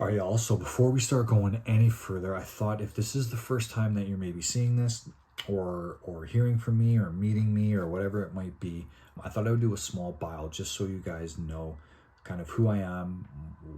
All right, y'all. So before we start going any further, I thought if this is the first time that you're maybe seeing this or hearing from me or meeting me or whatever it might be, I thought I would do a small bio just so you guys know kind of who I am,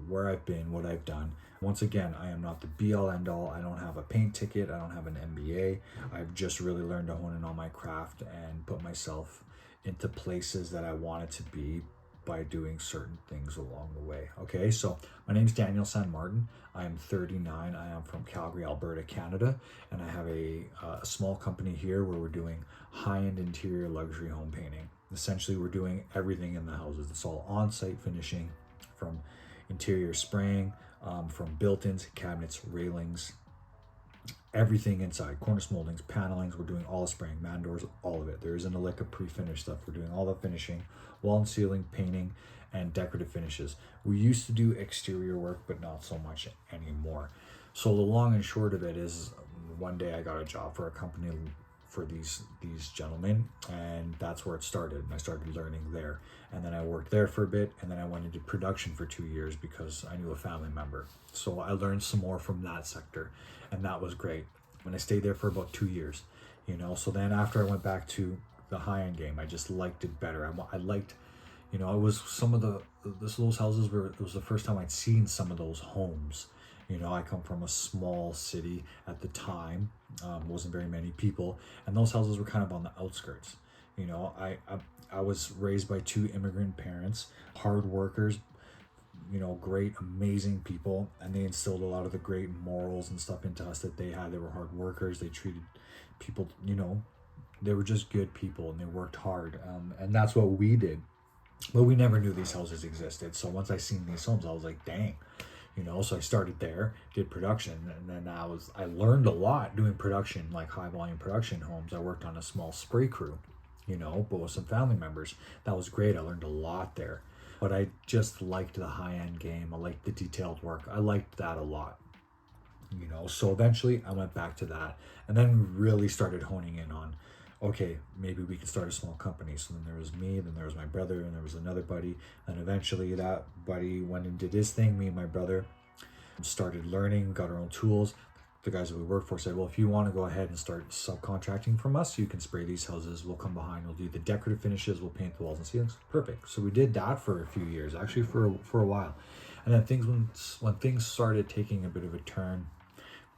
where I've been, what I've done. Once again, I am not the be all end all. I don't have a paint ticket. I don't have an MBA. I've just really learned to hone in on my craft and put myself into places that I wanted to be by doing certain things along the way. Okay, so my name's Daniel San Martin. I am 39. I am from Calgary, Alberta, Canada, and I have a small company here where we're doing high-end interior luxury home painting. Essentially, we're doing everything in the houses. It's all on-site finishing, from interior spraying, from built-ins, cabinets, railings, everything inside, cornice moldings, panelings. We're doing all the spraying, man doors, all of it. There isn't a lick of pre-finished stuff. We're doing all the finishing, wall and ceiling, painting, and decorative finishes. We used to do exterior work, but not so much anymore. So the long and short of it is, one day I got a job for a company for these gentlemen, and that's where it started. And I started learning there, and then I worked there for a bit, and then I went into production for 2 years because I knew a family member. So I learned some more from that sector, and that was great. When I stayed there for about 2 years, so then after I went back to the high-end game, I just liked it better. I liked, it was some of those houses where it was the first time I'd seen some of those homes. I come from a small city at the time, wasn't very many people, and those houses were kind of on the outskirts. I was raised by two immigrant parents, hard workers, great, amazing people, and they instilled a lot of the great morals and stuff into us that they had. They were hard workers. They treated people, they were just good people, and they worked hard, and that's what we did. But we never knew these houses existed. So once I seen these homes, I was like, dang. So I started there, did production, and then I learned a lot doing production, like high volume production homes. I worked on a small spray crew, but with some family members. That was great. I learned a lot there. But I just liked the high end game. I liked the detailed work. I liked that a lot. So eventually I went back to that, and then really started honing in on, okay, maybe we could start a small company. So then there was me, then there was my brother, and there was another buddy. And eventually that buddy went and did his thing. Me and my brother started learning, got our own tools. The guys that we worked for said, well, if you want to go ahead and start subcontracting from us, you can spray these houses. We'll come behind, we'll do the decorative finishes, we'll paint the walls and ceilings. Perfect. So we did that for a few years, actually for a while. And then when things started taking a bit of a turn,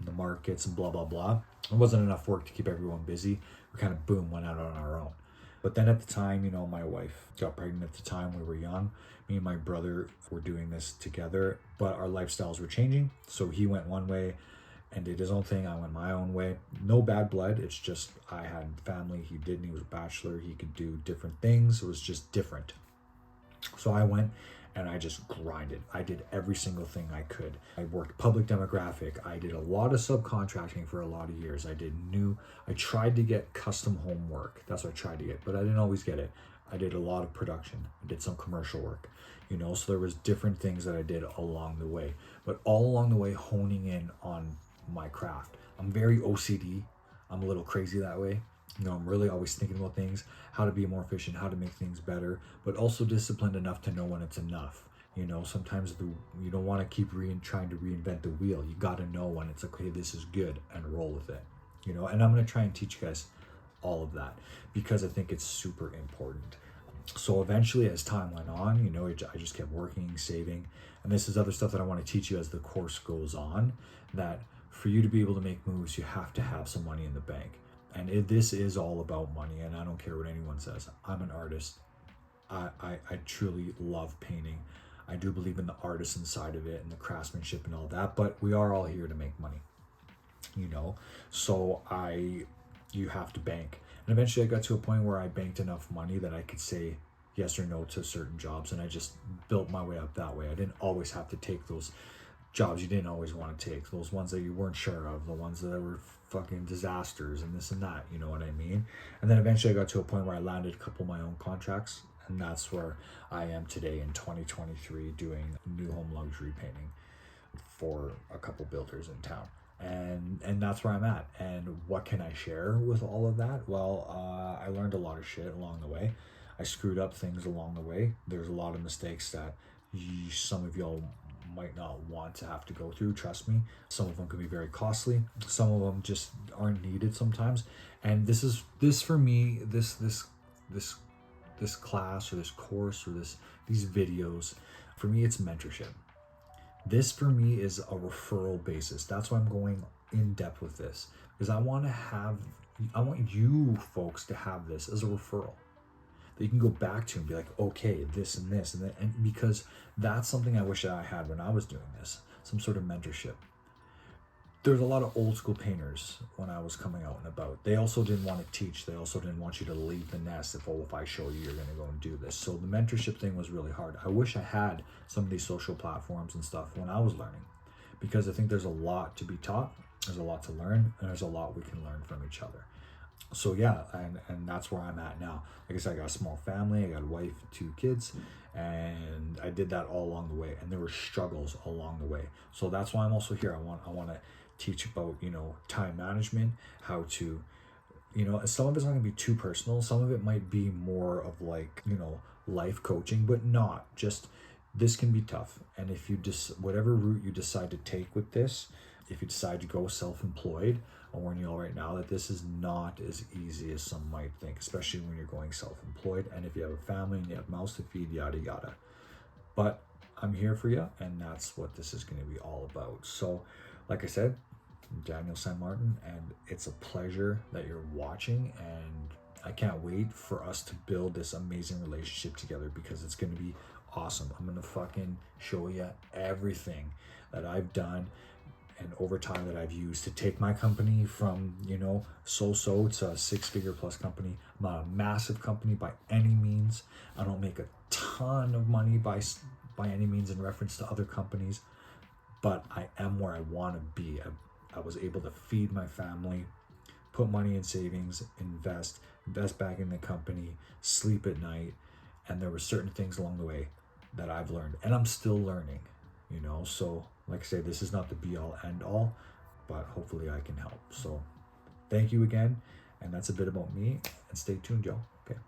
the markets and blah, blah, blah, it wasn't enough work to keep everyone busy. We kind of, boom, went out on our own. But then at the time, my wife got pregnant at the time. We were young. Me and my brother were doing this together, but our lifestyles were changing. So he went one way and did his own thing. I went my own way. No bad blood. It's just I had family. He didn't. He was a bachelor. He could do different things. It was just different. So I went and I just grinded. I did every single thing I could. I worked public demographic. I did a lot of subcontracting for a lot of years. I tried to get custom home work. That's what I tried to get, but I didn't always get it. I did a lot of production. I did some commercial work, so there was different things that I did along the way, but all along the way honing in on my craft. I'm very OCD. I'm a little crazy that way. I'm really always thinking about things, how to be more efficient, how to make things better, but also disciplined enough to know when it's enough. Sometimes you don't want to keep trying to reinvent the wheel. You got to know when it's okay, this is good, and roll with it. And I'm going to try and teach you guys all of that because I think it's super important. So eventually, as time went on, I just kept working, saving, and this is other stuff that I want to teach you as the course goes on, that for you to be able to make moves, you have to have some money in the bank. And this is all about money, and I don't care what anyone says. I'm an artist. I truly love painting. I do believe in the artisan side of it and the craftsmanship and all that, but we are all here to make money, So you have to bank. And eventually I got to a point where I banked enough money that I could say yes or no to certain jobs, and I just built my way up that way. I didn't always have to take those jobs you didn't always want to take, those ones that you weren't sure of, the ones that were fucking disasters and this and that, you know what I mean? And then eventually I got to a point where I landed a couple of my own contracts, and that's where I am today in 2023 doing new home luxury painting for a couple builders in town. And that's where I'm at. And what can I share with all of that? Well, I learned a lot of shit along the way. I screwed up things along the way. There's a lot of mistakes that some of y'all might not want to have to go through. Trust me, some of them can be very costly. Some of them just aren't needed sometimes. And this for me, this class or this course or these videos, for me, it's mentorship. This for me is a referral basis. That's why I'm going in depth with this, because I want you folks to have this as a referral that you can go back to and be like, okay, this and this and that. And because that's something I wish that I had when I was doing this, some sort of mentorship. There's a lot of old school painters when I was coming out and about. They also didn't want to teach. They also didn't want you to leave the nest if I show you, you're going to go and do this. So the mentorship thing was really hard. I wish I had some of these social platforms and stuff when I was learning, because I think there's a lot to be taught. There's a lot to learn, and there's a lot we can learn from each other. So yeah, and that's where I'm at now. Like I said, I got a small family, I got a wife, 2 kids, and I did that all along the way, and there were struggles along the way. So that's why I'm also here. I want to teach about, time management, how to, some of it's not gonna be too personal. Some of it might be more of like, life coaching, but not just, this can be tough. And if you whatever route you decide to take with this, if you decide to go self-employed, I'll warn you all right now that this is not as easy as some might think, especially when you're going self-employed. And if you have a family and you have mouths to feed, yada, yada. But I'm here for you, and that's what this is going to be all about. So, like I said, I'm Daniel San Martin, and it's a pleasure that you're watching, and I can't wait for us to build this amazing relationship together, because it's going to be awesome. I'm going to fucking show you everything that I've done and over time that I've used to take my company from, so-so to a 6-figure plus company. I'm not a massive company by any means. I don't make a ton of money by any means in reference to other companies, but I am where I want to be. I was able to feed my family, put money in savings, invest back in the company, sleep at night, and there were certain things along the way that I've learned, and I'm still learning, so like I say, this is not the be all end all, but hopefully I can help. So thank you again, and that's a bit about me, and stay tuned, y'all. Okay.